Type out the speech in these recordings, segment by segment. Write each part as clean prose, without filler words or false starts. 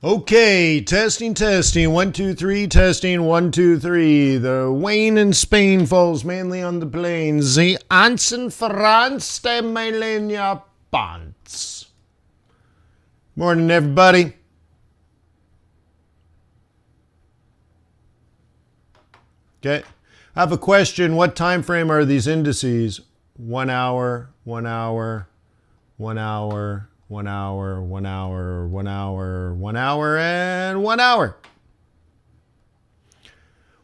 Okay, testing. 1, 2, 3, testing. 1, 2, 3. The Wayne in Spain falls mainly on the plains. The Anson France de Melania Pants. Morning, everybody. Okay, I have a question. What time frame are these indices? 1 hour, 1 hour, 1 hour, 1 hour, 1 hour, 1 hour, 1 hour, and 1 hour.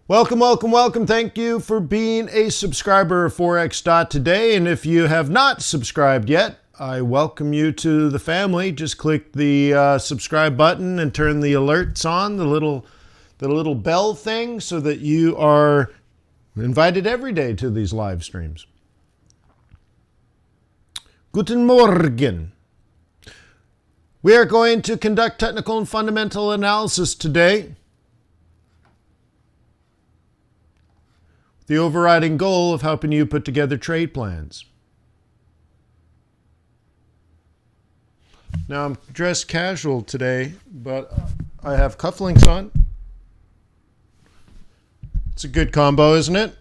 Welcome. Thank you for being a subscriber of Forex.Today. And if you have not subscribed yet, I welcome you to the family. Just click the subscribe button and turn the alerts on, the little bell thing, so that you are invited every day to these live streams. Guten Morgen. We are going to conduct technical and fundamental analysis today. The overriding goal of helping you put together trade plans. Now, I'm dressed casual today, but I have cufflinks on. It's a good combo, isn't it?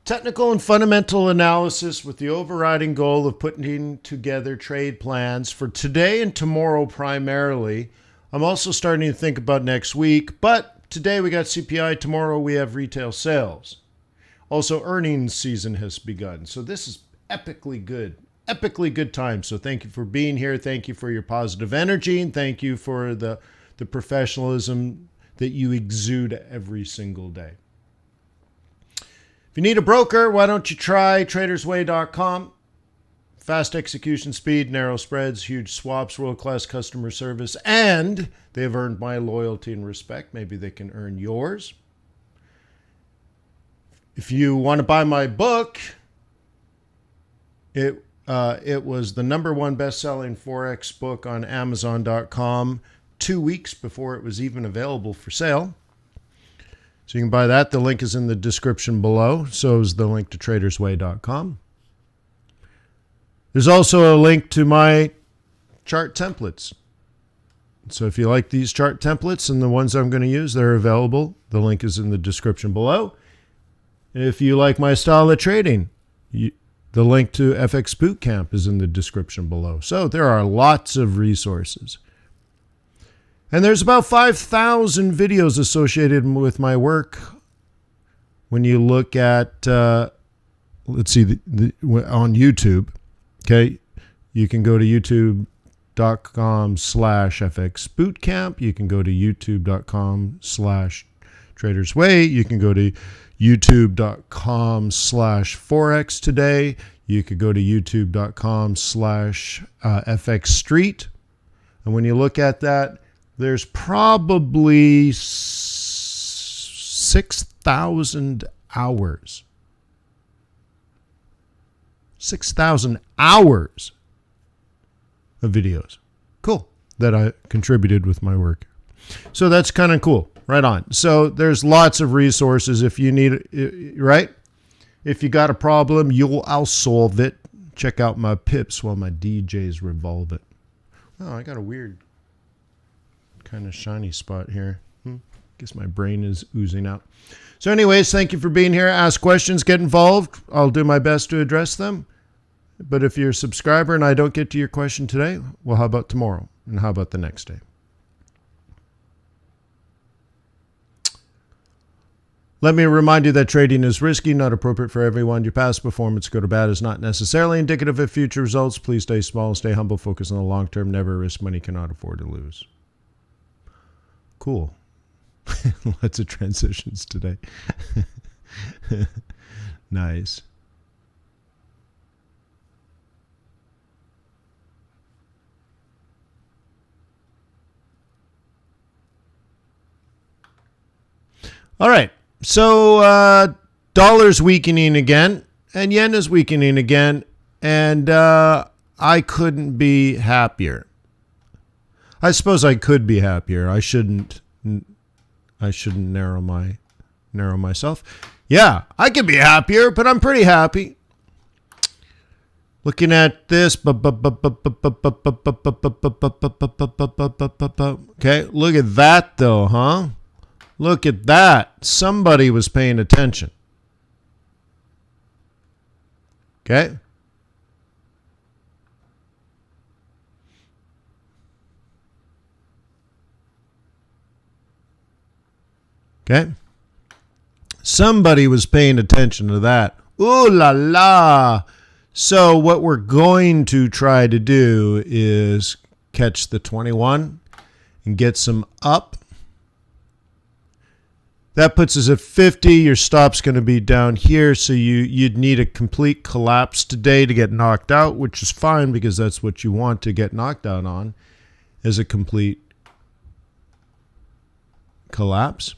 Technical and fundamental analysis with the overriding goal of putting together trade plans for today and tomorrow primarily. I'm also starting to think about next week, but today we got CPI, tomorrow we have retail sales. Also, earnings season has begun. So this is epically good time. So thank you for being here. Thank you for your positive energy, and thank you for the professionalism that you exude every single day. If you need a broker, why don't you try tradersway.com? Fast execution speed, narrow spreads, huge swaps, world-class customer service, and they've earned my loyalty and respect. Maybe they can earn yours. If you want to buy my book, it was the #1 best-selling Forex book on Amazon.com 2 weeks before it was even available for sale. So you can buy that. The link is in the description below. So is the link to tradersway.com. There's also a link to my chart templates. So if you like these chart templates and the ones I'm going to use, they're available. The link is in the description below. If you like my style of trading, the link to FX Bootcamp is in the description below. So there are lots of resources. And there's about 5,000 videos associated with my work. When you look at, let's see, on YouTube, okay, you can go to youtube.com/FXBootcamp. You can go to youtube.com/TradersWay. You can go to youtube.com/Forex.Today. You could go to youtube.com/FXStreet. And when you look at that, there's probably 6,000 hours. 6,000 hours of videos. Cool. That I contributed with my work. So that's kind of cool. Right on. So there's lots of resources if you need it, right? If you got a problem, I'll solve it. Check out my pips while my DJs revolve it. Oh, I got a weird kind of shiny spot here. Guess my brain is oozing out. So anyways, thank you for being here. Ask questions, get involved. I'll do my best to address them. But if you're a subscriber and I don't get to your question today, well, how about tomorrow? And how about the next day? Let me remind you that trading is risky, not appropriate for everyone. Your past performance, good or bad, is not necessarily indicative of future results. Please stay small, stay humble, focus on the long term. Never risk money, cannot afford to lose. Cool. Lots of transitions today. Nice. All right. So dollar's weakening again, and yen is weakening again, and I couldn't be happier. I suppose I could be happier. I shouldn't narrow myself. Yeah, I could be happier, but I'm pretty happy. Looking at this. Okay, look at that though, huh? Look at that. Somebody was paying attention. Okay. Okay. Somebody was paying attention to that. Ooh la la. So what we're going to try to do is catch the 21 and get some up. That puts us at 50. Your stop's going to be down here, so you'd need a complete collapse today to get knocked out, which is fine because that's what you want to get knocked out on, is a complete collapse.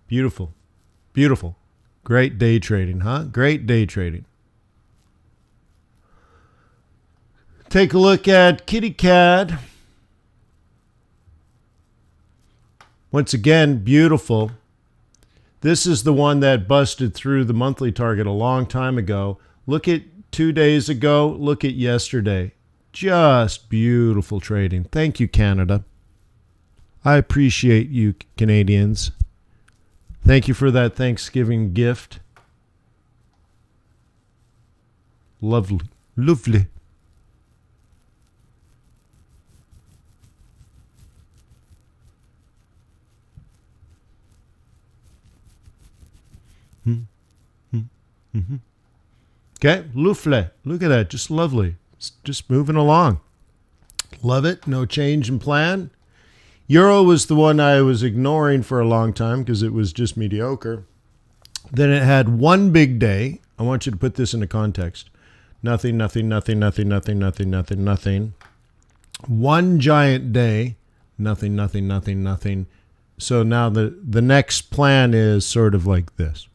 Beautiful. Beautiful. Great day trading, huh? Great day trading. Take a look at Kitty Cat. Once again, beautiful. This is the one that busted through the monthly target a long time ago. Look at 2 days ago. Look at yesterday. Just beautiful trading. Thank you, Canada. I appreciate you, Canadians. Thank you for that Thanksgiving gift. Lovely. Lovely. Okay, Loufle. Look at that. Just lovely. It's just moving along. Love it. No change in plan. Euro was the one I was ignoring for a long time because it was just mediocre. Then it had one big day. I want you to put this into context. Nothing, nothing, nothing, nothing, nothing, nothing, nothing, nothing. One giant day. Nothing, nothing, nothing, nothing. So now the next plan is sort of like this.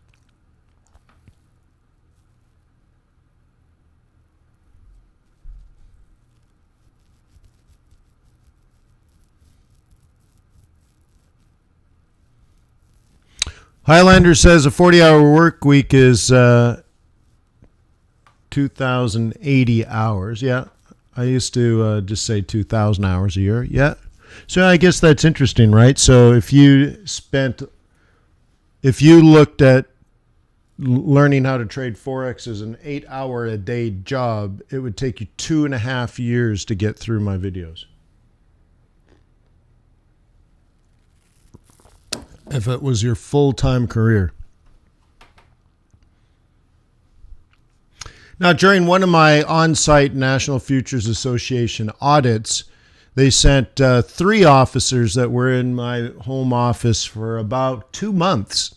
Highlander says a 40-hour work week is 2,080 hours. Yeah, I used to just say 2,000 hours a year. Yeah. So I guess that's interesting, right? So if you looked at learning how to trade Forex as an 8-hour-a-day job, it would take you 2.5 years to get through my videos. If it was your full-time career. Now, during one of my on-site National Futures Association audits, they sent 3 officers that were in my home office for about 2 months.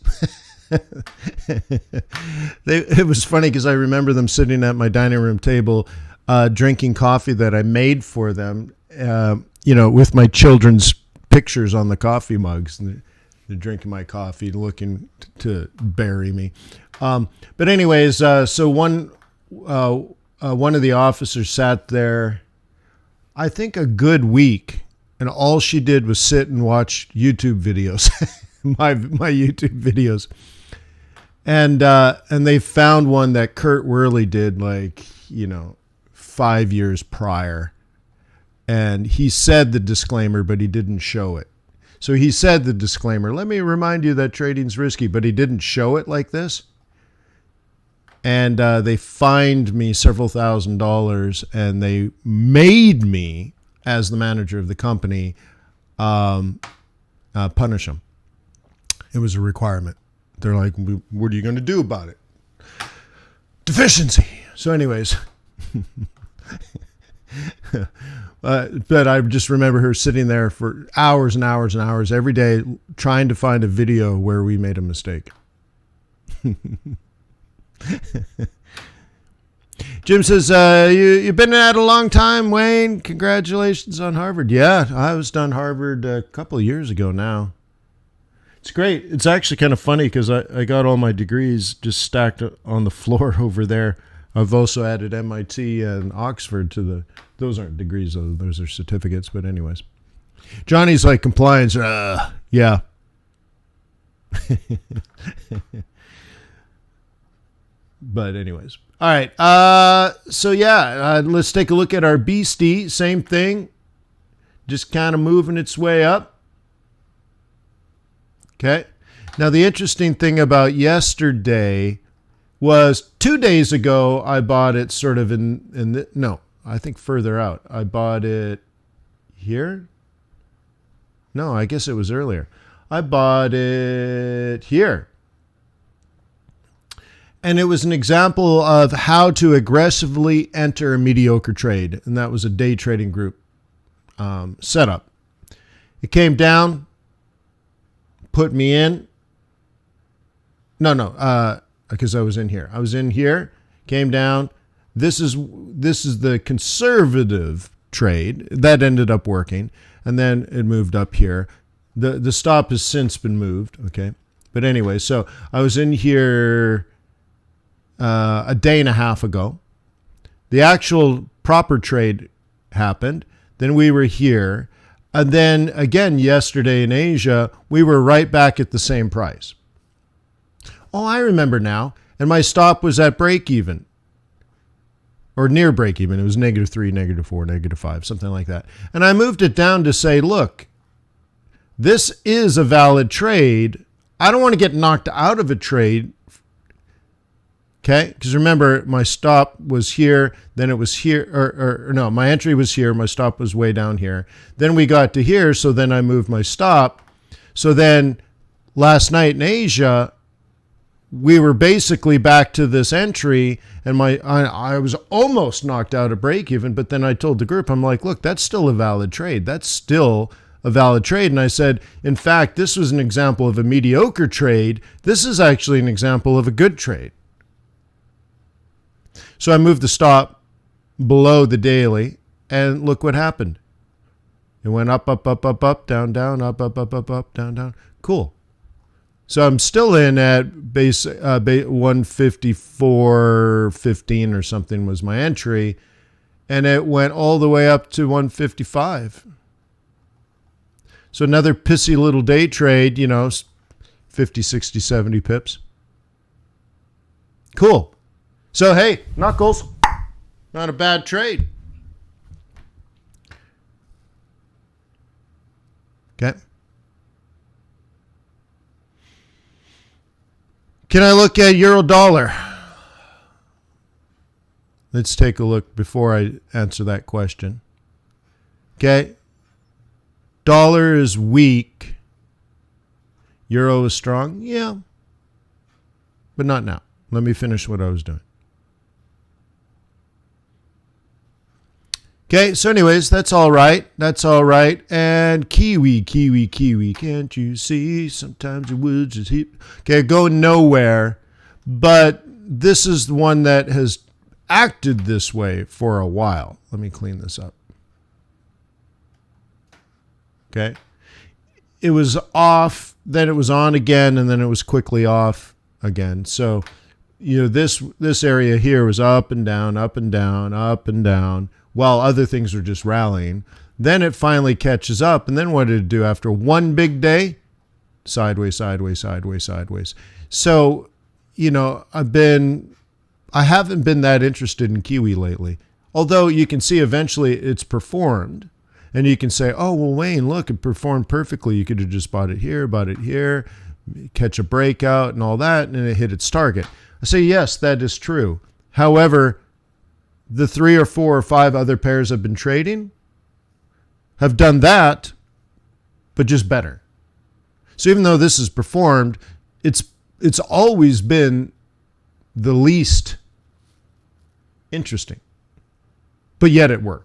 It was funny because I remember them sitting at my dining room table drinking coffee that I made for them, with my children's pictures on the coffee mugs. And they're drinking my coffee, looking to bury me. But anyways, so one of the officers sat there, I think a good week, and all she did was sit and watch YouTube videos, my YouTube videos. And they found one that Kurt Worley did 5 years prior. And he said the disclaimer, but he didn't show it. So he said the disclaimer, let me remind you that trading's risky, but he didn't show it like this. And they fined me several $1,000s, and they made me, as the manager of the company, punish them. It was a requirement. They're like, what are you going to do about it? Deficiency. So anyways, but I just remember her sitting there for hours and hours and hours every day trying to find a video where we made a mistake. Jim says, you've been at a long time, Wayne. Congratulations on Harvard. Yeah, I was done Harvard a couple of years ago now. It's great. It's actually kind of funny because I got all my degrees just stacked on the floor over there. I've also added MIT and Oxford to those aren't degrees, though. Those are certificates. But anyways, Johnny's like compliance. Yeah. But anyways. All right. So yeah, let's take a look at our beastie. Same thing. Just kind of moving its way up. Okay. Now, the interesting thing about yesterday was 2 days ago, I bought it sort of no, I think further out. I bought it here. No, I guess it was earlier. I bought it here. And it was an example of how to aggressively enter a mediocre trade. And that was a day trading group setup. It came down, put me in. No, because I was in here. I was in here, came down. This is the conservative trade that ended up working, and then it moved up here. The stop has since been moved. Okay, but anyway, so I was in here a day and a half ago. The actual proper trade happened. Then we were here, and then again yesterday in Asia, we were right back at the same price. Oh, I remember now. And my stop was at break even. Or near break even. It was -3, -4, -5, something like that. And I moved it down to say, look, this is a valid trade. I don't want to get knocked out of a trade. Okay? Because remember, my stop was here, then it was here, or no, my entry was here, my stop was way down here. Then we got to here, so then I moved my stop. So then last night in Asia, we were basically back to this entry, and I was almost knocked out of break even, but then I told the group, I'm like, look, that's still a valid trade. That's still a valid trade. And I said, in fact, this was an example of a mediocre trade. This is actually an example of a good trade. So I moved the stop below the daily, and look what happened. It went up, up, up, up, up, down, down, up, up, up, up, up, down, down. Cool. So I'm still in at base 154.15 or something was my entry, and it went all the way up to 155. So another pissy little day trade, 50, 60, 70 pips. Cool. So hey, knuckles, not a bad trade. Okay. Can I look at euro dollar? Let's take a look before I answer that question. Okay. Dollar is weak. Euro is strong. Yeah. But not now. Let me finish what I was doing. Okay, so anyways, that's all right. That's all right. And Kiwi. Can't you see? Sometimes it would just hit. Okay, go nowhere. But this is the one that has acted this way for a while. Let me clean this up. Okay. It was off, then it was on again, and then it was quickly off again. So, this area here was up and down, up and down, up and down, while other things were just rallying. Then it finally catches up. And then what did it do after one big day? Sideways, sideways, sideways, sideways. So, I haven't been that interested in Kiwi lately. Although you can see eventually it's performed. And you can say, oh, well, Wayne, look, it performed perfectly. You could have just bought it here, catch a breakout and all that, and it hit its target. I say, yes, that is true. However, the 3 or 4 or 5 other pairs I've been trading have done that, but just better. So even though this has performed, it's always been the least interesting, but yet it worked.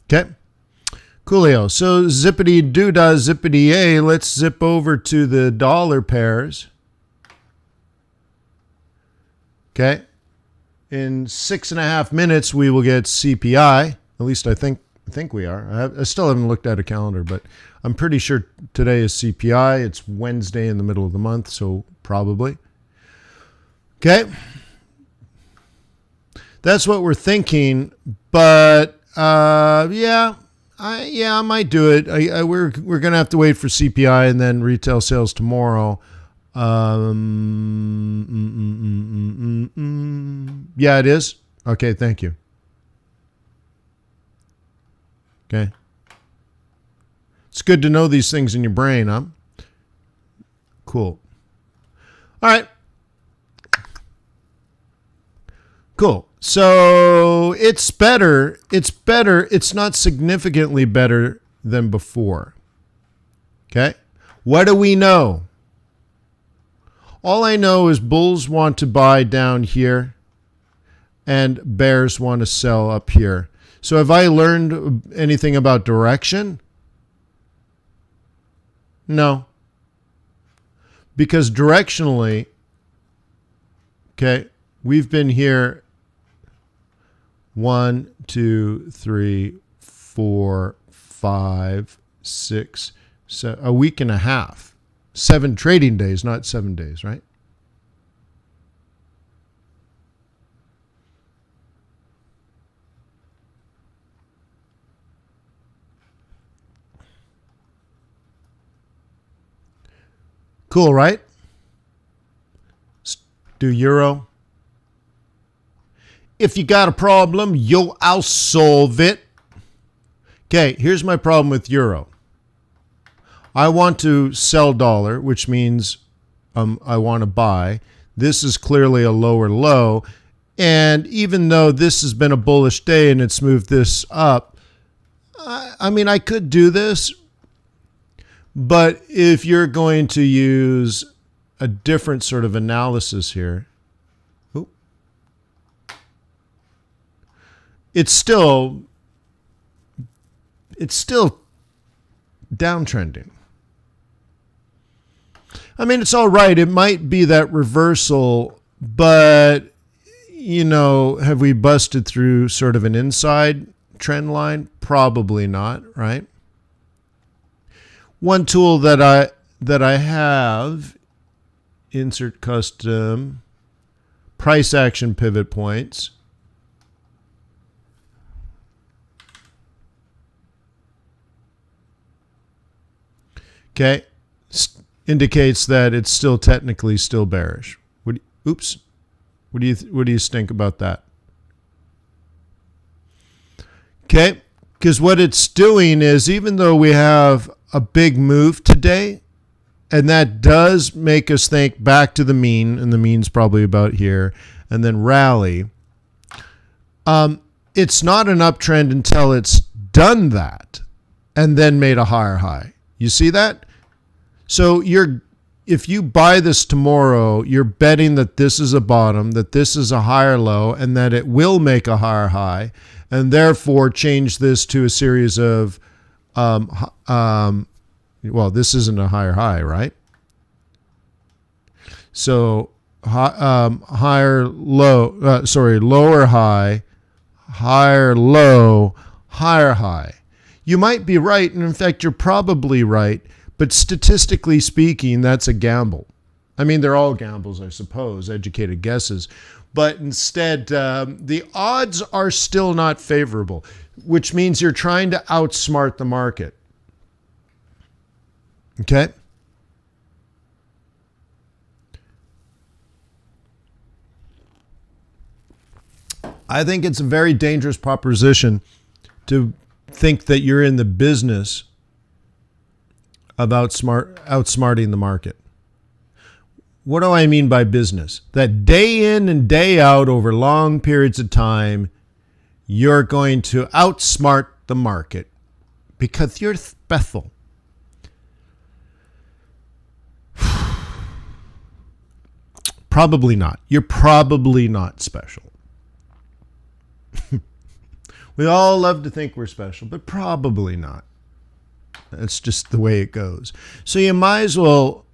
Okay. Coolio. So zippity doodah, zippity a. Let's zip over to the dollar pairs. Okay. In 6.5 minutes, we will get CPI. At least I think we are. I still haven't looked at a calendar, but I'm pretty sure today is CPI. It's Wednesday in the middle of the month, so probably. Okay. That's what we're thinking. But yeah, I might do it. We're gonna have to wait for CPI and then retail sales tomorrow. Yeah, it is. Okay, thank you. Okay. It's good to know these things in your brain, huh? Cool. All right. Cool. So it's better. It's better. It's not significantly better than before. Okay. What do we know? All I know is bulls want to buy down here and bears want to sell up here. So have I learned anything about direction? No. Because directionally, okay, we've been here 1, 2, 3, 4, 5, 6, a week and a half. 7 trading days, not 7 days, right? Cool, right? Let's do euro. If you got a problem, I'll solve it. Okay, here's my problem with euro. I want to sell dollar, which means I want to buy. This is clearly a lower low. And even though this has been a bullish day and it's moved this up, I mean, I could do this. But if you're going to use a different sort of analysis here, it's still downtrending. I mean, it's all right. It might be that reversal, but, you know, have we busted through sort of an inside trend line? Probably not, right? One tool that I have, insert custom, price action pivot points. Okay, indicates that it's still technically still bearish. Oops. What do you think about that? Okay, because what it's doing is, even though we have a big move today, and that does make us think back to the mean, and the mean's probably about here, and then rally. It's not an uptrend until it's done that and then made a higher high. You see that? So if you buy this tomorrow, you're betting that this is a bottom, that this is a higher low, and that it will make a higher high, and therefore change this to a series of, well, this isn't a higher high, right? So higher low, lower high, higher low, higher high. You might be right, and in fact, you're probably right. But statistically speaking, that's a gamble. I mean, they're all gambles, I suppose, educated guesses. But instead, the odds are still not favorable, which means you're trying to outsmart the market. Okay? I think it's a very dangerous proposition to think that you're in the business of outsmarting the market. What do I mean by business? That day in and day out over long periods of time, you're going to outsmart the market because you're special. Probably not. You're probably not special. We all love to think we're special, but probably not. That's just the way it goes. So you might as well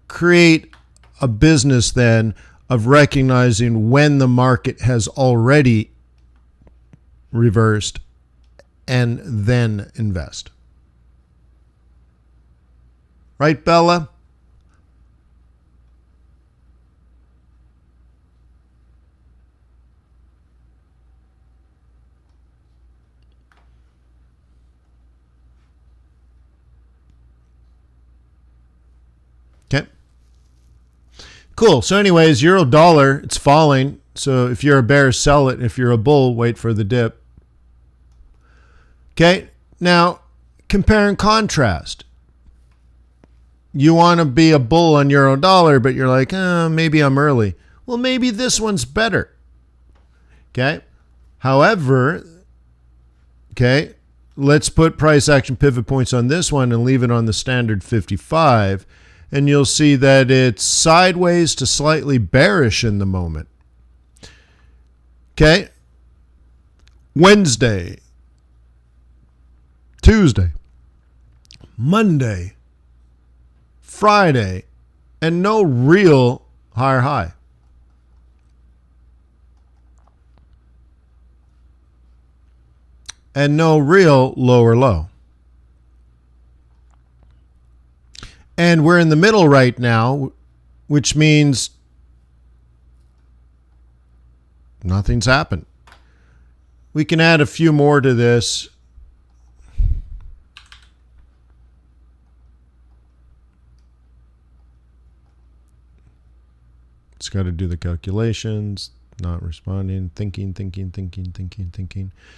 create a business then of recognizing when the market has already reversed and then invest. Right, Bella? Cool. So anyways, euro dollar, it's falling. So if you're a bear, sell it. If you're a bull, wait for the dip. Okay. Now, compare and contrast. You want to be a bull on euro dollar, but you're like, maybe I'm early. Well, maybe this one's better. Okay. However, okay, let's put price action pivot points on this one and leave it on the standard 55. And you'll see that it's sideways to slightly bearish in the moment. Okay. Wednesday, Tuesday, Monday, Friday, and no real higher high. And no real lower low. And we're in the middle right now, which means nothing's happened. We can add a few more to this. It's got to do the calculations, not responding, thinking.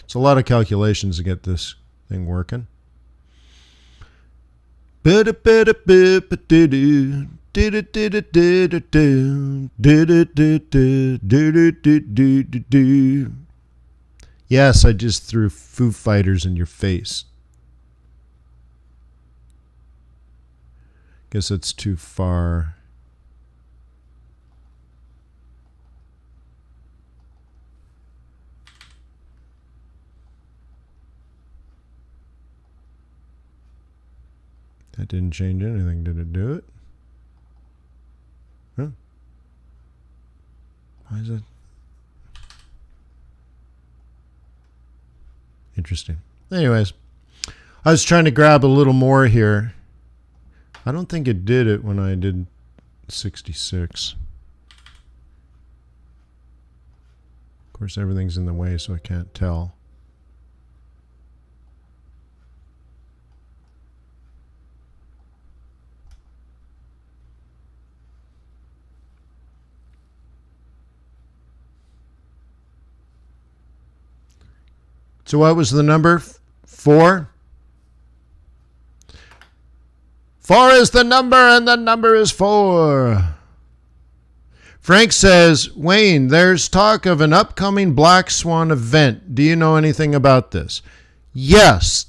It's a lot of calculations to get this thing working. Yes, I just threw Foo Fighters in your face. Guess it's too far. That didn't change anything. Did it do it? Huh? Why is it? Interesting. Anyways, I was trying to grab a little more here. I don't think it did it when I did 66. Of course, everything's in the way, so I can't tell. So what was the number? 4? 4 is the number, and the number is 4. Frank says, Wayne, there's talk of an upcoming Black Swan event. Do you know anything about this? Yes.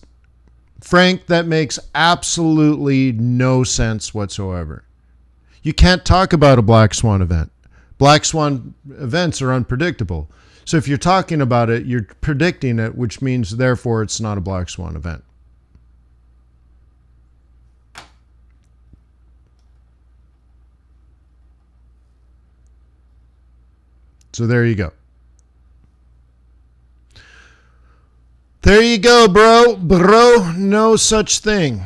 Frank, that makes absolutely no sense whatsoever. You can't talk about a Black Swan event. Black Swan events are unpredictable. So if you're talking about it, you're predicting it, which means, therefore, it's not a Black Swan event. So there you go. There you go, bro. Bro, no such thing.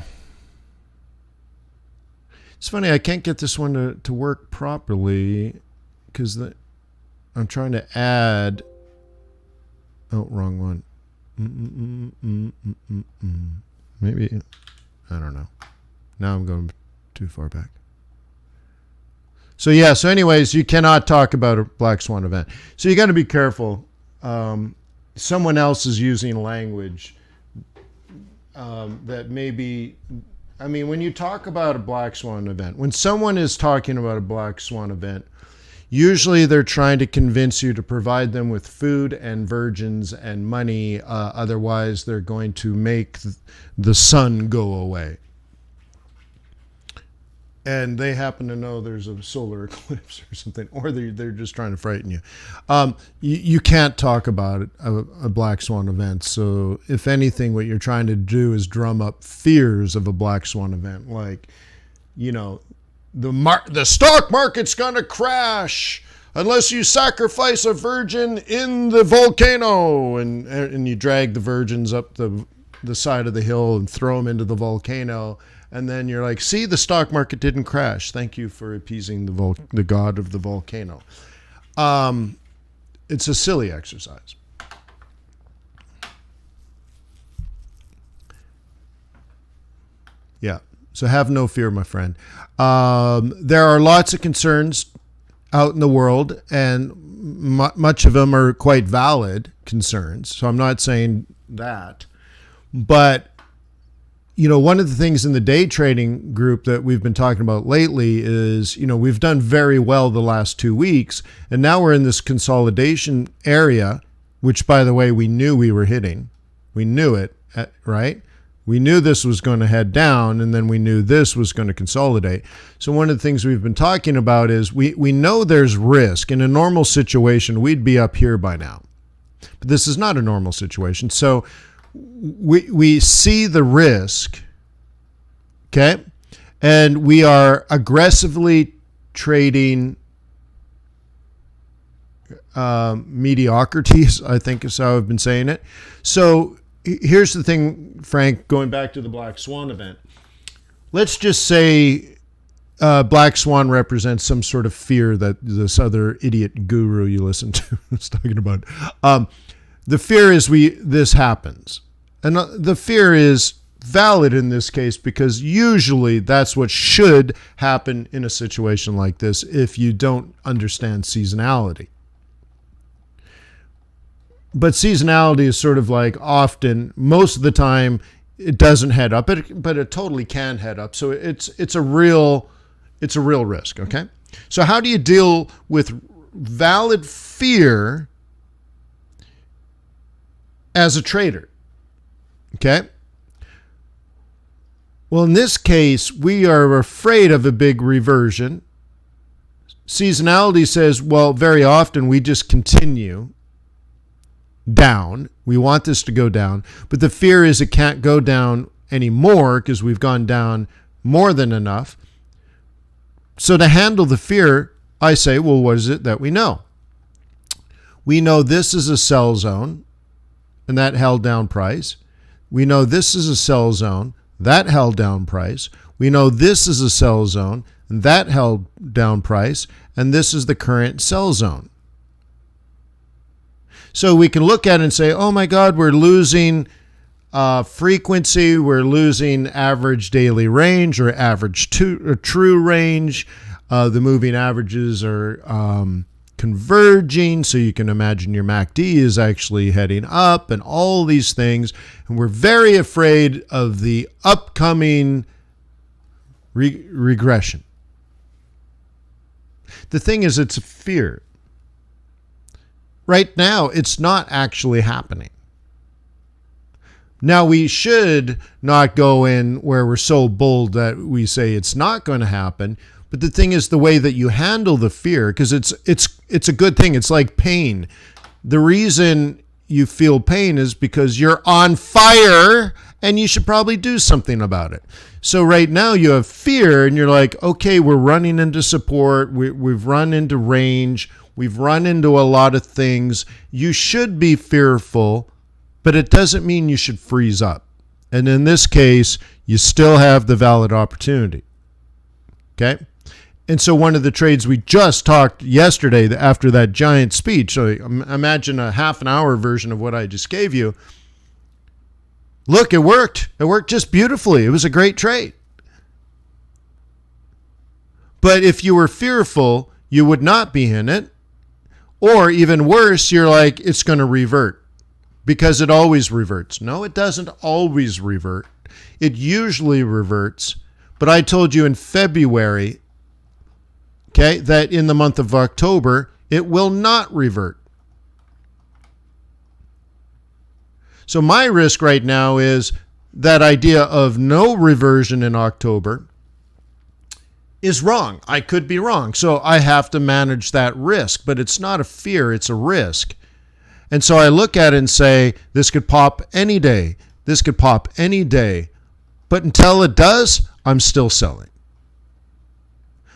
It's funny, I can't get this one to work properly because I'm trying to add. Oh, wrong one. Maybe, I don't know. Now I'm going too far back. So yeah, so anyways, you cannot talk about a Black Swan event. So you got to be careful. Someone else is using language that maybe, I mean, when you talk about a Black Swan event, when someone is talking about a Black Swan event, usually they're trying to convince you to provide them with food and virgins and money. Otherwise, they're going to make the sun go away. And they happen to know there's a solar eclipse or something, or they're just trying to frighten you. You can't talk about a Black Swan event. So if anything, what you're trying to do is drum up fears of a Black Swan event. Like, you know, the stock market's going to crash unless you sacrifice a virgin in the volcano. And you drag the virgins up the side of the hill and throw them into the volcano. And then you're like, see, the stock market didn't crash. Thank you for appeasing the god of the volcano. It's a silly exercise. Yeah. So have no fear, my friend. There are lots of concerns out in the world, and much of them are quite valid concerns. So I'm not saying that. But, one of the things in the day trading group that we've been talking about lately is, we've done very well the last 2 weeks, and now we're in this consolidation area, which, by the way, we knew we were hitting. We knew it, right? We knew this was going to head down, and then we knew this was going to consolidate. So one of the things we've been talking about is we know there's risk. In a normal situation, we'd be up here by now. But this is not a normal situation. So we see the risk, okay? And we are aggressively trading mediocrities, I think is how I've been saying it. So here's the thing, Frank, going back to the Black Swan event. Let's just say Black Swan represents some sort of fear that this other idiot guru you listen to is talking about. The fear is this happens. And the fear is valid in this case because usually that's what should happen in a situation like this if you don't understand seasonality. But seasonality is sort of like often, most of the time, it doesn't head up, but it totally can head up. So it's a real risk, okay? So how do you deal with valid fear as a trader? Okay? Well, in this case, we are afraid of a big reversion. Seasonality says, well, very often we just continue down. We want this to go down, but the fear is it can't go down anymore because we've gone down more than enough. So to handle the fear, I say, well, what is it that we know? We know this is a sell zone, and that held down price. We know this is a sell zone, that held down price. We know this is a sell zone, and that held down price, and this is the current sell zone. So we can look at it and say, oh my God, we're losing frequency, we're losing average daily range or average true range. The moving averages are converging, so you can imagine your MACD is actually heading up and all these things. And we're very afraid of the upcoming regression. The thing is, it's a fear. Right now, it's not actually happening. Now, we should not go in where we're so bold that we say it's not going to happen. But the thing is the way that you handle the fear, because it's a good thing. It's like pain. The reason you feel pain is because you're on fire and you should probably do something about it. So right now you have fear and you're like, okay, we're running into support. We've run into range. We've run into a lot of things. You should be fearful, but it doesn't mean you should freeze up. And in this case, you still have the valid opportunity. Okay? And so one of the trades we just talked yesterday after that giant speech, so imagine a half an hour version of what I just gave you. Look, it worked. It worked just beautifully. It was a great trade. But if you were fearful, you would not be in it. Or even worse, you're like, it's going to revert because it always reverts. No, it doesn't always revert. It usually reverts. But I told you in February, okay, that in the month of October, it will not revert. So my risk right now is that idea of no reversion in October is wrong. I could be wrong. So I have to manage that risk, but it's not a fear, it's a risk. And so I look at it and say, this could pop any day. This could pop any day. But until it does, I'm still selling.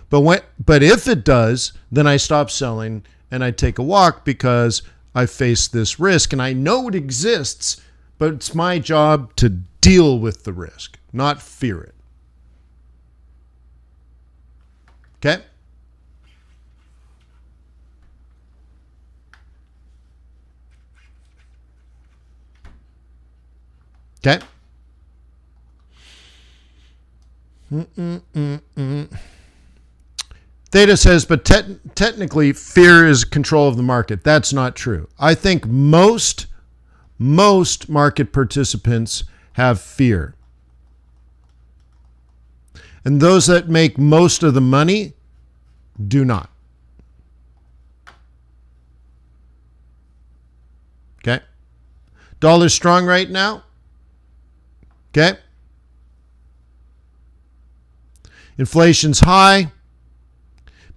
But if it does, then I stop selling and I take a walk because I face this risk and I know it exists, but it's my job to deal with the risk, not fear it. Okay? Okay? Theta says, but technically fear is control of the market. That's not true. I think most market participants have fear. And those that make most of the money do not. Okay? Dollar's strong right now. Okay? Inflation's high.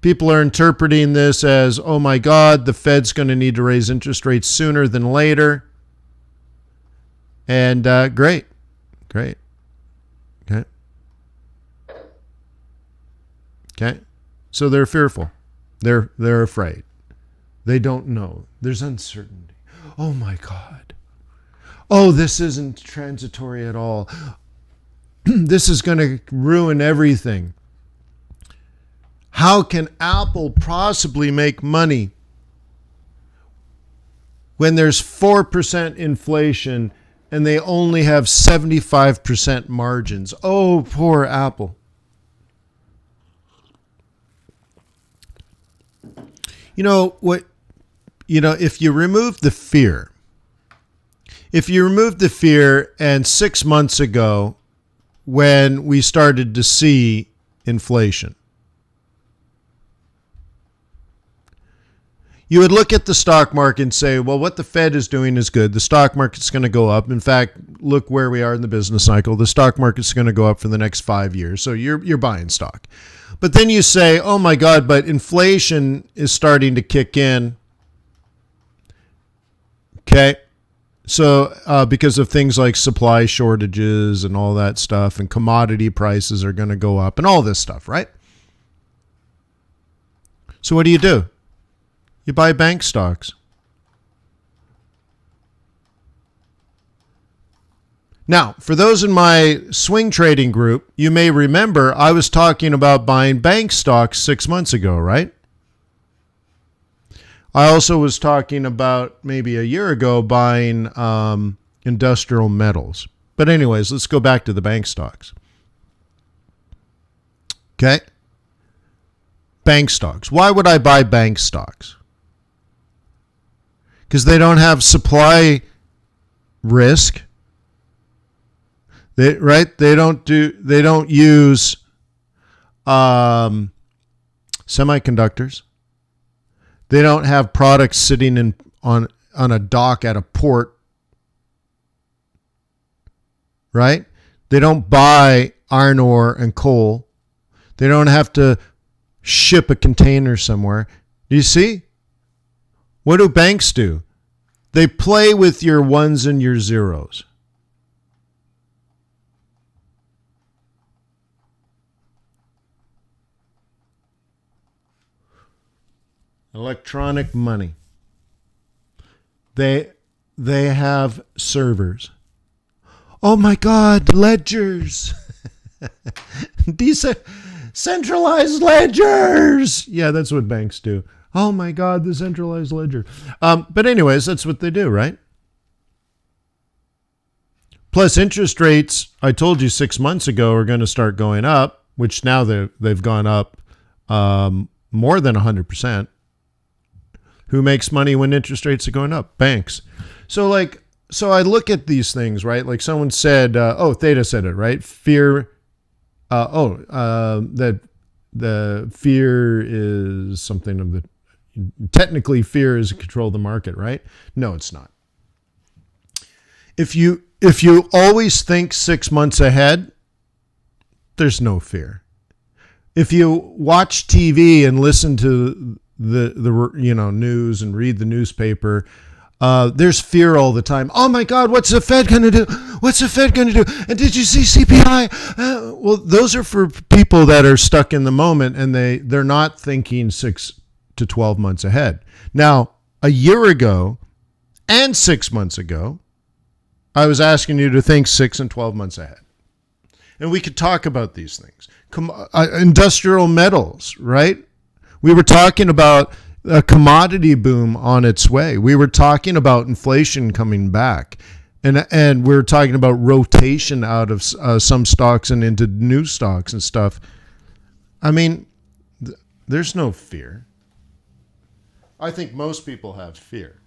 People are interpreting this as, oh my God, the Fed's going to need to raise interest rates sooner than later. And great. Okay. Okay. So they're fearful. They're afraid. They don't know. There's uncertainty. Oh my God. Oh, this isn't transitory at all. This is going to ruin everything. How can Apple possibly make money when there's 4% inflation and they only have 75% margins? Oh, poor Apple. You know what? If you remove the fear, and 6 months ago when we started to see inflation, you would look at the stock market and say, well, what the Fed is doing is good. The stock market's going to go up. In fact, look where we are in the business cycle. The stock market's going to go up for the next 5 years. So you're buying stock. But then you say, oh my God, but inflation is starting to kick in. Okay. So because of things like supply shortages and all that stuff, and commodity prices are going to go up and all this stuff, right? So what do? You buy bank stocks. Now, for those in my swing trading group, you may remember I was talking about buying bank stocks 6 months ago, right? I also was talking about maybe a year ago buying industrial metals. But anyways, let's go back to the bank stocks. Okay? Bank stocks. Why would I buy bank stocks? Because they don't have supply risk. They don't use semiconductors. They don't have products sitting on a dock at a port. Right? They don't buy iron ore and coal. They don't have to ship a container somewhere. Do you see? What do banks do? They play with your ones and your zeros. Electronic money. They have servers. Oh my God, ledgers. Centralized ledgers. Yeah, that's what banks do. Oh my God, the centralized ledger. But anyways, that's what they do, right? Plus interest rates, I told you 6 months ago, are going to start going up, which now they've gone up more than 100%. Who makes money when interest rates are going up? Banks. So I look at these things, right? Like someone said, Theta said it, right? Fear. That the fear is something of the, technically fear is control of the market, right? No, it's not. If you always think 6 months ahead, there's no fear. If you watch TV and listen to the news and read the newspaper, there's fear all the time. Oh my God, what's the Fed going to do? What's the Fed going to do? And did you see CPI? Well, those are for people that are stuck in the moment and they're not thinking 6 to 12 months ahead. Now, a year ago and 6 months ago, I was asking you to think 6 and 12 months ahead. And we could talk about these things. Industrial metals, right? We were talking about a commodity boom on its way. We were talking about inflation coming back. And we were talking about rotation out of some stocks and into new stocks and stuff. I mean, There's no fear. I think most people have fear,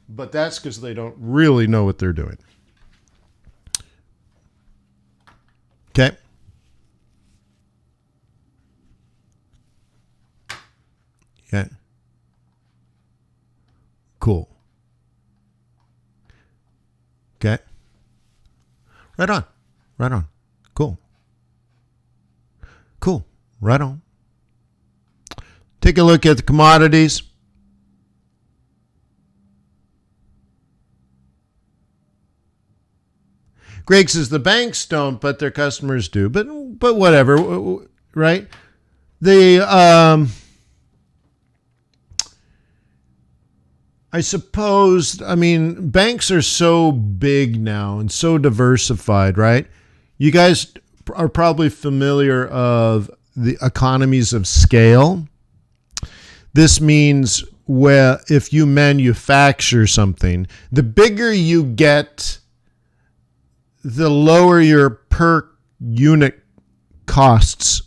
but that's because they don't really know what they're doing. Okay. Okay. Cool. Okay. Right on. Right on. Cool. Cool. Right on. Take a look at the commodities. Greg says the banks don't, but their customers do. But whatever, right? I suppose, I mean, banks are so big now and so diversified, right? You guys are probably familiar of the economies of scale. This means where if you manufacture something, the bigger you get, the lower your per unit costs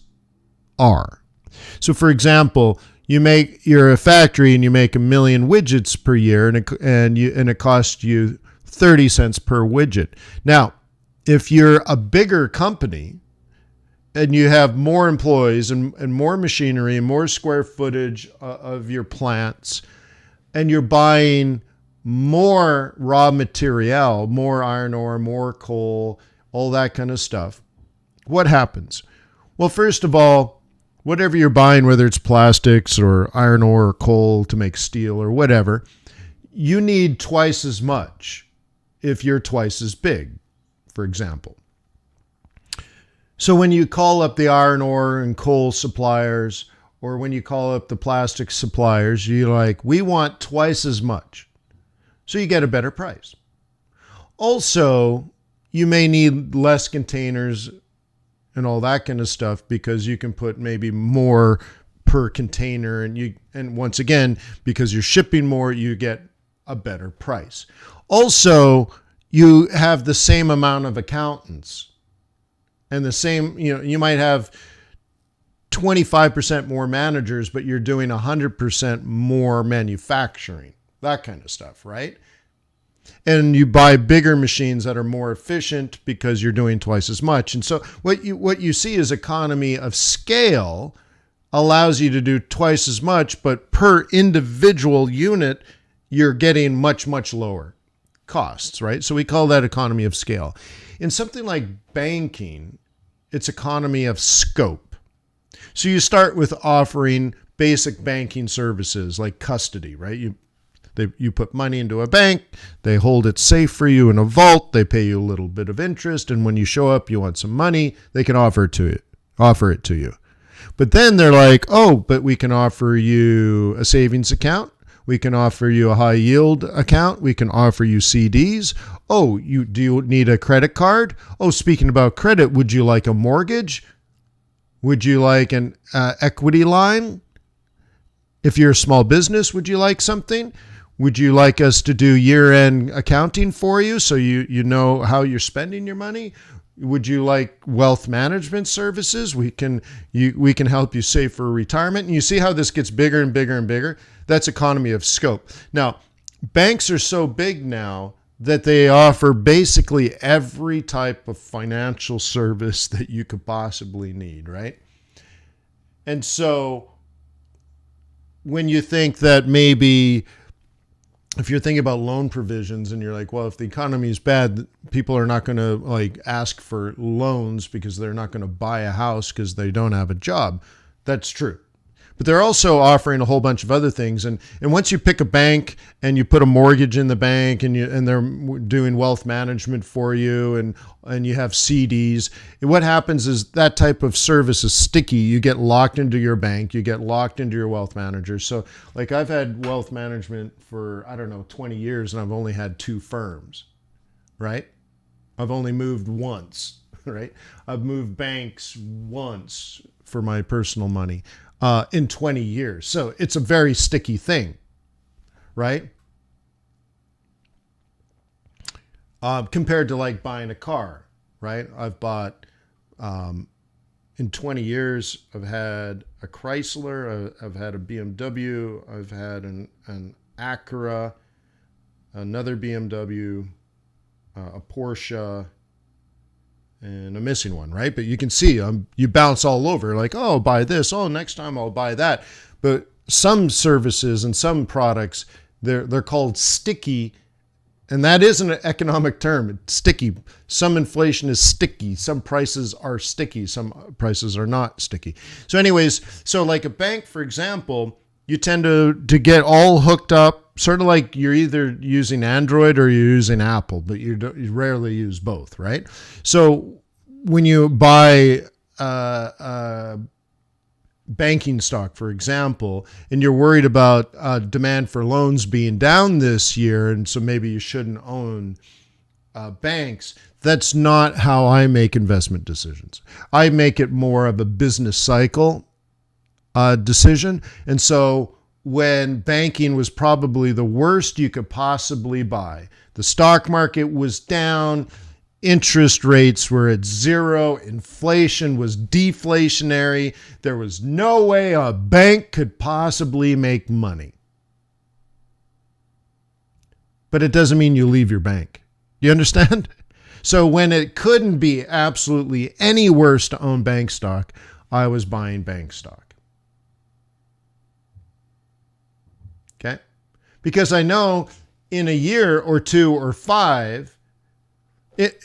are. So for example, you're a factory and you make 1 million widgets per year and it costs you 30 cents per widget. Now, if you're a bigger company and you have more employees and more machinery and more square footage of your plants, and you're buying more raw material, more iron ore, more coal, all that kind of stuff, what happens? Well, first of all, whatever you're buying, whether it's plastics or iron ore or coal to make steel or whatever, you need twice as much if you're twice as big, for example. So when you call up the iron ore and coal suppliers, or when you call up the plastic suppliers, you're like, we want twice as much. So you get a better price. Also, you may need less containers and all that kind of stuff because you can put maybe more per container, and once again, because you're shipping more, you get a better price. Also, you have the same amount of accountants and the same, you might have 25% more managers, but you're doing 100% more manufacturing, that kind of stuff, right? And you buy bigger machines that are more efficient because you're doing twice as much. And so what you see is economy of scale allows you to do twice as much, but per individual unit, you're getting much, much lower costs, right? So we call that economy of scale. In something like banking, it's economy of scope. So you start with offering basic banking services like custody, right? You put money into a bank, they hold it safe for you in a vault, they pay you a little bit of interest, and when you show up, you want some money, they can offer it to you. But then they're like, oh, but we can offer you a savings account, we can offer you a high yield account, we can offer you CDs. Oh, do you need a credit card? Oh, speaking about credit, would you like a mortgage? Would you like an equity line? If you're a small business, would you like something? Would you like us to do year-end accounting for you so you know how you're spending your money? Would you like wealth management services? We can help you save for retirement. And you see how this gets bigger and bigger and bigger? That's economy of scope. Now, banks are so big now that they offer basically every type of financial service that you could possibly need, right? And so when you think that maybe if you're thinking about loan provisions and you're like, well, if the economy is bad, people are not going to like ask for loans because they're not going to buy a house because they don't have a job. That's true. But they're also offering a whole bunch of other things. And once you pick a bank and you put a mortgage in the bank and they're doing wealth management for you and you have CDs, what happens is that type of service is sticky. You get locked into your bank, you get locked into your wealth manager. So like I've had wealth management for, 20 years and I've only had 2 firms, right? I've only moved once, right? I've moved banks once for my personal money. In 20 years. So it's a very sticky thing, right? Compared to like buying a car, right? I've bought in 20 years, I've had a Chrysler, I've had a BMW, I've had an Acura, another BMW, a Porsche, and I'm missing one, right? But you can see you bounce all over, like, oh, I'll buy this. Oh, next time I'll buy that. But some services and some products, they're called sticky. And that isn't an economic term. It's sticky. Some inflation is sticky. Some prices are sticky. Some prices are not sticky. So anyways, so like a bank, for example, you tend to get all hooked up, sort of like you're either using Android or you're using Apple, but you rarely use both, right? So when you buy banking stock, for example, and you're worried about demand for loans being down this year, and so maybe you shouldn't own banks, that's not how I make investment decisions. I make it more of a business cycle decision. And so when banking was probably the worst you could possibly buy, the stock market was down, interest rates were at zero, inflation was deflationary, there was no way a bank could possibly make money. But it doesn't mean you leave your bank. You understand? So when it couldn't be absolutely any worse to own bank stock, I was buying bank stock. Okay? Because I know in a year or two or five,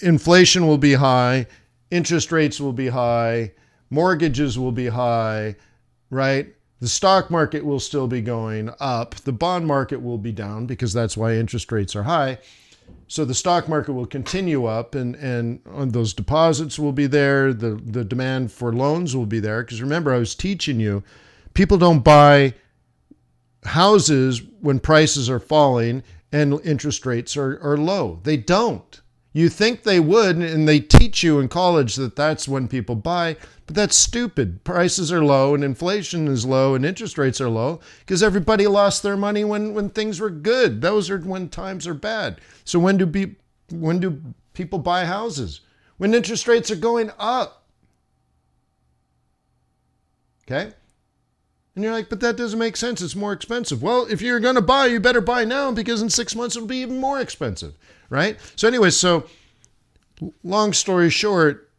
inflation will be high, interest rates will be high, mortgages will be high, right? The stock market will still be going up. The bond market will be down because that's why interest rates are high. So the stock market will continue up, and those deposits will be there. The demand for loans will be there. Because remember, I was teaching you, people don't buy houses when prices are falling and interest rates are low. They don't. You think they would, and they teach you in college that that's when people buy, but that's stupid. Prices are low and inflation is low and interest rates are low because everybody lost their money when things were good. Those are when times are bad. So when do people buy houses? When interest rates are going up. Okay? And you're like, but that doesn't make sense. It's more expensive. Well, if you're going to buy, you better buy now because in 6 months it'll be even more expensive, right? So anyway, so long story short,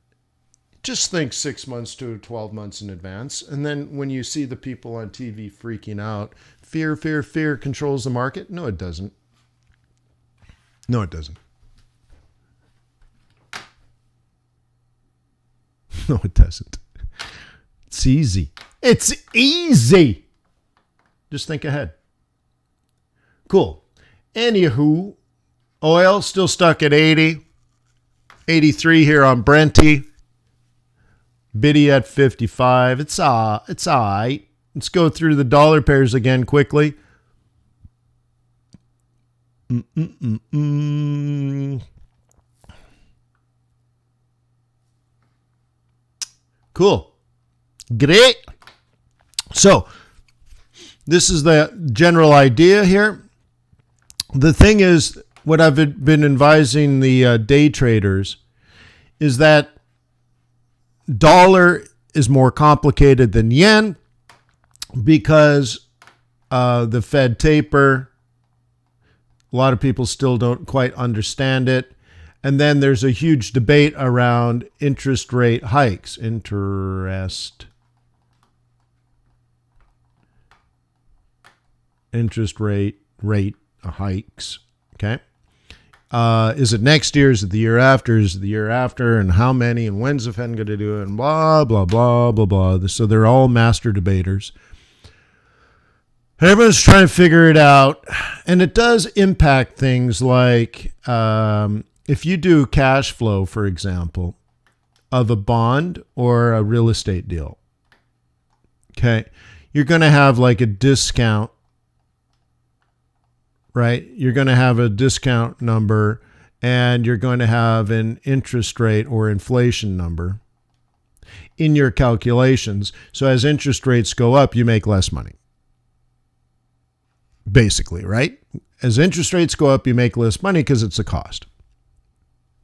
just think 6 months to 12 months in advance. And then when you see the people on TV freaking out, fear controls the market. No, it doesn't. No, it doesn't. No, it doesn't. It's easy. It's easy. Just think ahead. Cool. Anywho, oil still stuck at 80. 83 here on Brenty. Biddy at 55. It's all right. Let's go through the dollar pairs again quickly. Cool. Great. So, this is the general idea here. The thing is, what I've been advising the day traders is that dollar is more complicated than yen because the Fed taper, a lot of people still don't quite understand it. And then there's a huge debate around interest rate hikes. Interest rate hikes. Okay. Is it next year? Is it the year after? Is it the year after? And how many? And when's the Fed going to do it? And blah, blah, blah, blah, blah. So they're all master debaters. Everyone's trying to figure it out. And it does impact things like if you do cash flow, for example, of a bond or a real estate deal, okay, you're going to have like a discount, right? You're going to have a discount number and you're going to have an interest rate or inflation number in your calculations. So as interest rates go up, you make less money. Basically, right? As interest rates go up, you make less money because it's a cost.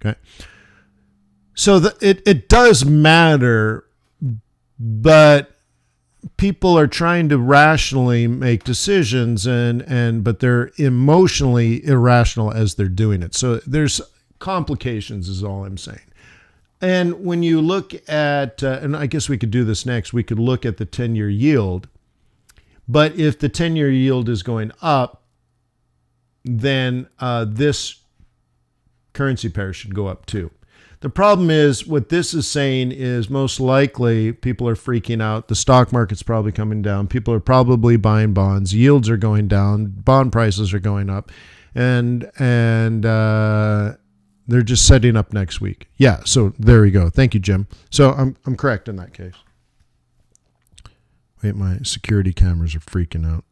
Okay. So it does matter, but people are trying to rationally make decisions, but they're emotionally irrational as they're doing it. So there's complications is all I'm saying. And when you look at, and I guess we could do this next, we could look at the 10-year yield. But if the 10-year yield is going up, then this currency pair should go up too. The problem is what this is saying is most likely people are freaking out. The stock market's probably coming down. People are probably buying bonds. Yields are going down. Bond prices are going up. And they're just setting up next week. Yeah, so there we go. Thank you, Jim. So I'm correct in that case. Wait, my security cameras are freaking out.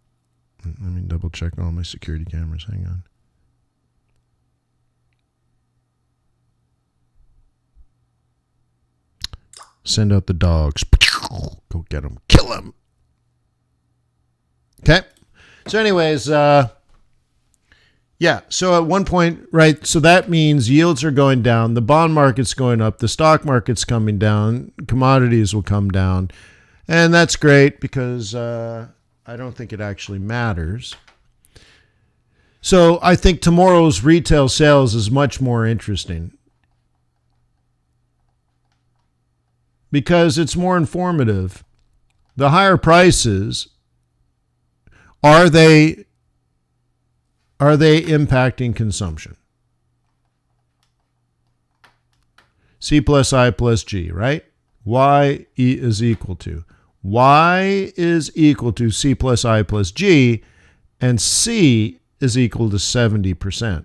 Let me double check all my security cameras. Hang on. Send out the dogs. Go get them. Kill them. Okay. So anyways, yeah, so at one point, right, so that means yields are going down, the bond market's going up, the stock market's coming down, commodities will come down, and that's great because I don't think it actually matters. So I think tomorrow's retail sales is much more interesting because it's more informative. The higher prices, are they impacting consumption? C plus I plus G, right? Y is equal to. Y is equal to C plus I plus G, and C is equal to 70%.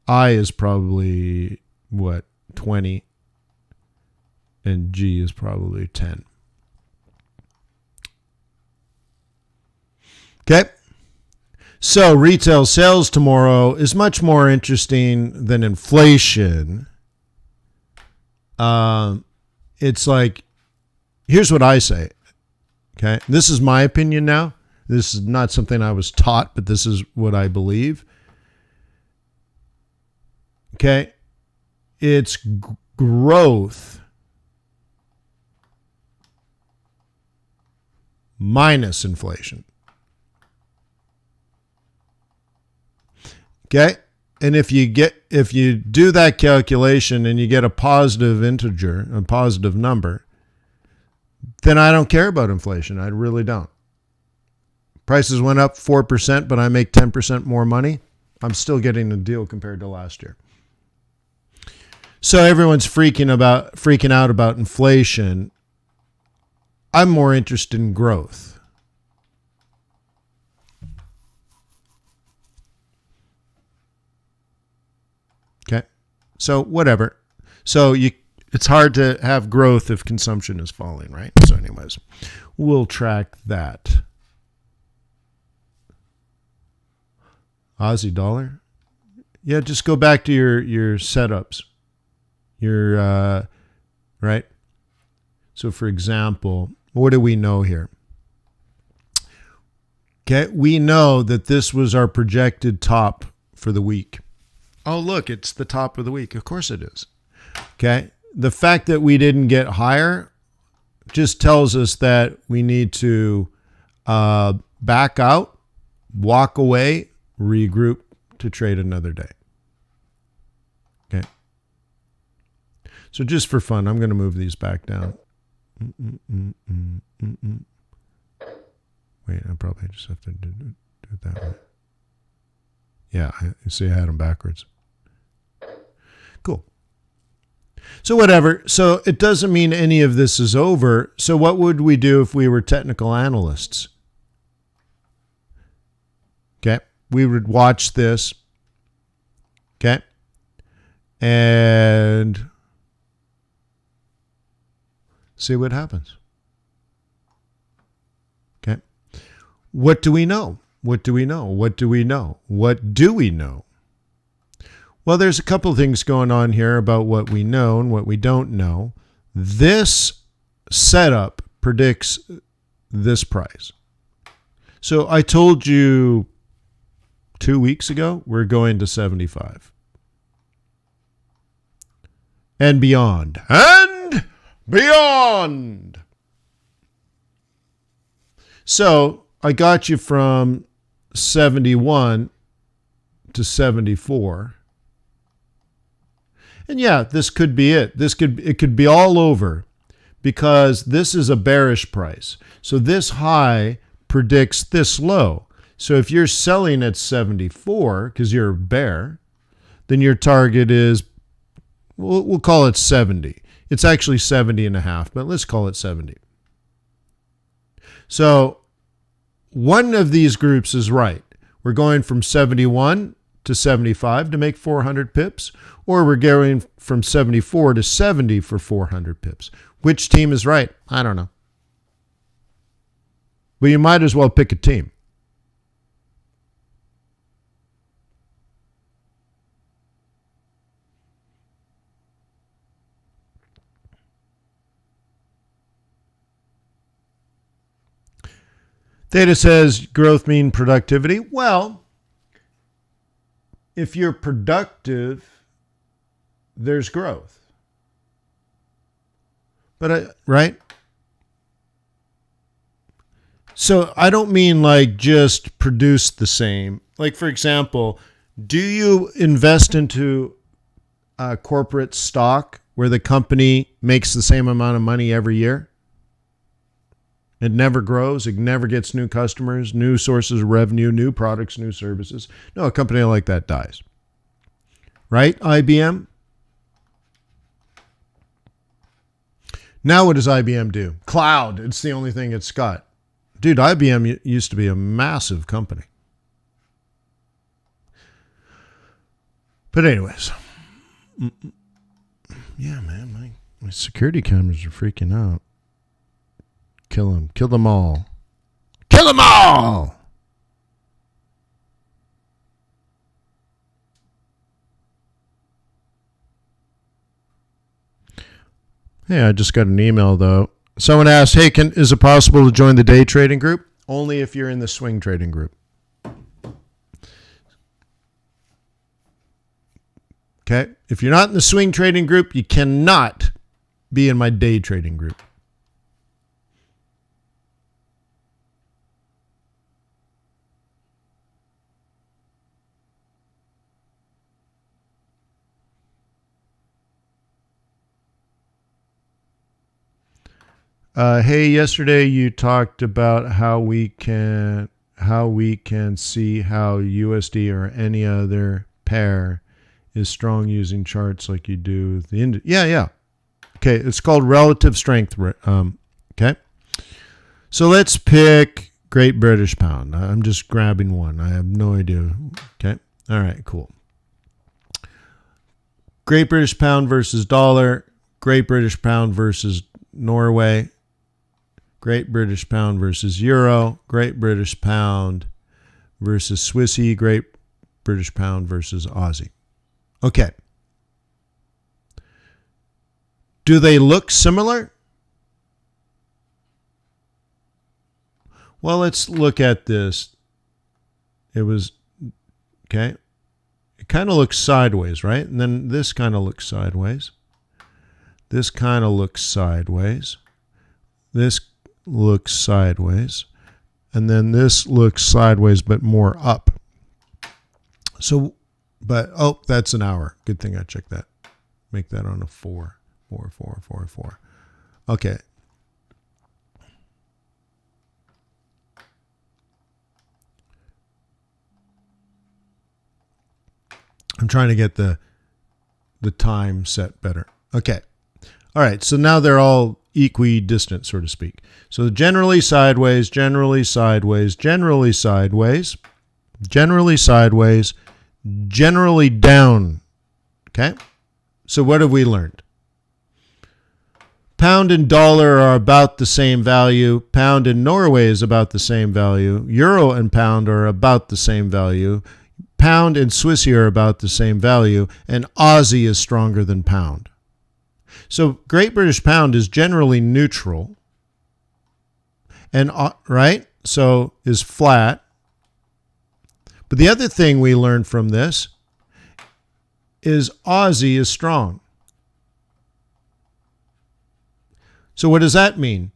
I is probably, 20, and G is probably 10. Okay, so retail sales tomorrow is much more interesting than inflation. It's like, here's what I say. Okay, this is my opinion now. This is not something I was taught, but this is what I believe. Okay, it's growth minus inflation. Okay. And if you do that calculation and you get a positive integer, a positive number, then I don't care about inflation. I really don't. Prices went up 4%, but I make 10% more money. I'm still getting a deal compared to last year. So everyone's freaking out about inflation. I'm more interested in growth. Okay. So whatever. So it's hard to have growth if consumption is falling, right? So anyways, we'll track that. Aussie dollar. Yeah, just go back to your setups. Right? So for example, what do we know here? Okay, we know that this was our projected top for the week. Oh, look, it's the top of the week. Of course it is. Okay. The fact that we didn't get higher just tells us that we need to back out, walk away, regroup to trade another day. Okay. So just for fun, I'm going to move these back down. Wait, I probably just have to do it that way. Yeah, you see I had them backwards. Cool. So whatever. So it doesn't mean any of this is over. So what would we do if we were technical analysts? Okay. We would watch this. Okay. And see what happens. Okay. What do we know? What do we know? What do we know? What do we know? Well, there's a couple of things going on here about what we know and what we don't know. This setup predicts this price. So I told you 2 weeks ago, we're going to 75. and beyond. And beyond. So I got you from 71 to 74. And yeah, this could be it. It could be all over because this is a bearish price. So this high predicts this low. So if you're selling at 74 because you're a bear, then your target is, we'll call it 70. It's actually 70 and a half, but let's call it 70. So one of these groups is right. We're going from 71 to 75 to make 400 pips, or we're going from 74 to 70 for 400 pips. Which team is right? I don't know. But you might as well pick a team. Theta says growth mean productivity. Well, if you're productive, there's growth. But right? So I don't mean like just produce the same. Like, for example, do you invest into a corporate stock where the company makes the same amount of money every year? It never grows. It never gets new customers, new sources of revenue, new products, new services. No, a company like that dies. Right, IBM? Now what does IBM do? Cloud. It's the only thing it's got. Dude, IBM used to be a massive company. But anyways. Yeah, man, my security cameras are freaking out. Kill them. Kill them all. Kill them all! Hey, I just got an email, though. Someone asked, hey, is it possible to join the day trading group? Only if you're in the swing trading group. Okay? If you're not in the swing trading group, you cannot be in my day trading group. Hey, yesterday you talked about how we can see how USD or any other pair is strong using charts like you do the yeah. Okay, it's called relative strength. Okay, so let's pick Great British Pound. I'm just grabbing one. I have no idea. Okay, all right, cool. Great British Pound versus dollar. Great British Pound versus Norway. Great British Pound versus Euro, Great British Pound versus Swissy, Great British Pound versus Aussie. Okay. Do they look similar? Well, let's look at this. It was, okay. It kind of looks sideways, right? And then this kind of looks sideways. This kind of looks sideways. This looks sideways, and then this looks sideways but more up. So, but oh, that's an hour. Good thing I checked that. Make that on a 4. Okay. I'm trying to get the time set better. Okay. All right. So now they're all equidistant, so to speak. So generally sideways, generally sideways, generally sideways, generally sideways, generally down. Okay? So what have we learned? Pound and dollar are about the same value. Pound and Norway is about the same value. Euro and pound are about the same value. Pound and Swissy are about the same value. And Aussie is stronger than pound. So Great British Pound is generally neutral, and right, so is flat. But the other thing we learned from this is Aussie is strong. So what does that mean?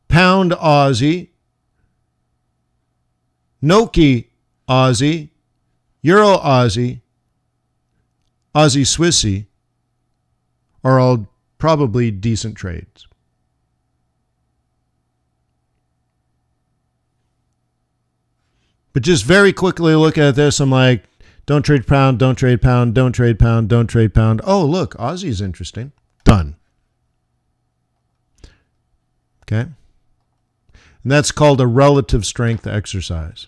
Pound Aussie, Noki Aussie, Euro Aussie, Aussie Swissy are all probably decent trades. But just very quickly look at this, I'm like, don't trade pound, don't trade pound, don't trade pound, don't trade pound. Oh, look, Aussie's interesting. Done. Okay? And that's called a relative strength exercise.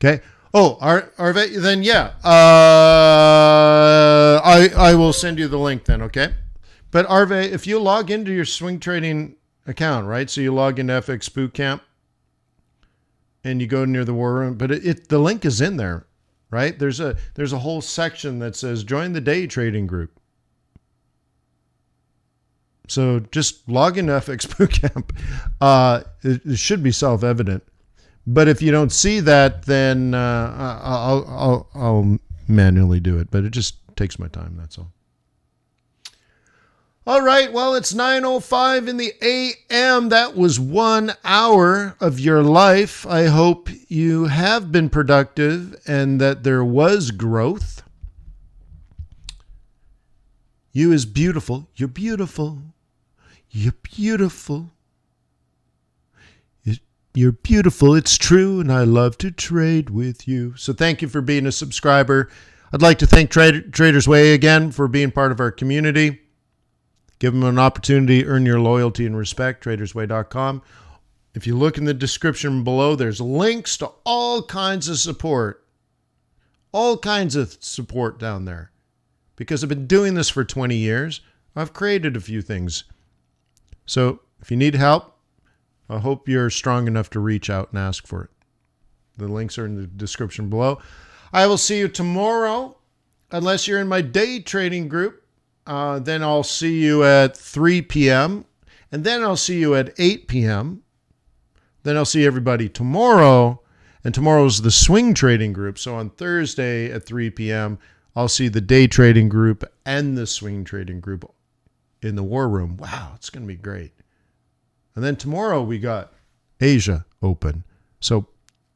Okay. Oh, Arve, then yeah. I will send you the link then, okay? But Arve, if you log into your swing trading account, right? So you log into FX Bootcamp and you go near the war room, but the link is in there, right? There's a whole section that says join the day trading group. So just log into FX Bootcamp. It should be self-evident. But if you don't see that, then I'll manually do it. But it just takes my time, that's all. All right, well, it's 9:05 in the a.m. That was 1 hour of your life. I hope you have been productive and that there was growth. You is beautiful. You're beautiful. You're beautiful. You're beautiful. It's true, and I love to trade with you. So thank you for being a subscriber. I'd like to thank Traders Way again for being part of our community. Give them an opportunity to earn your loyalty and respect, tradersway.com. If you look in the description below, there's links to all kinds of support. All kinds of support down there. Because I've been doing this for 20 years, I've created a few things. So if you need help, I hope you're strong enough to reach out and ask for it. The links are in the description below. I will see you tomorrow, unless you're in my day trading group. Then I'll see you at 3 p.m. And then I'll see you at 8 p.m. Then I'll see everybody tomorrow. And tomorrow's the swing trading group. So on Thursday at 3 p.m., I'll see the day trading group and the swing trading group in the war room. Wow, it's going to be great. And then tomorrow we got Asia open. So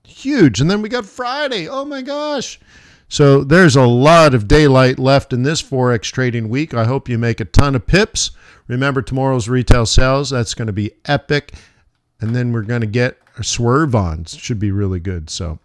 huge. And then we got Friday. Oh my gosh. So there's a lot of daylight left in this Forex trading week. I hope you make a ton of pips. Remember tomorrow's retail sales. That's going to be epic. And then we're going to get a swerve on. It should be really good. So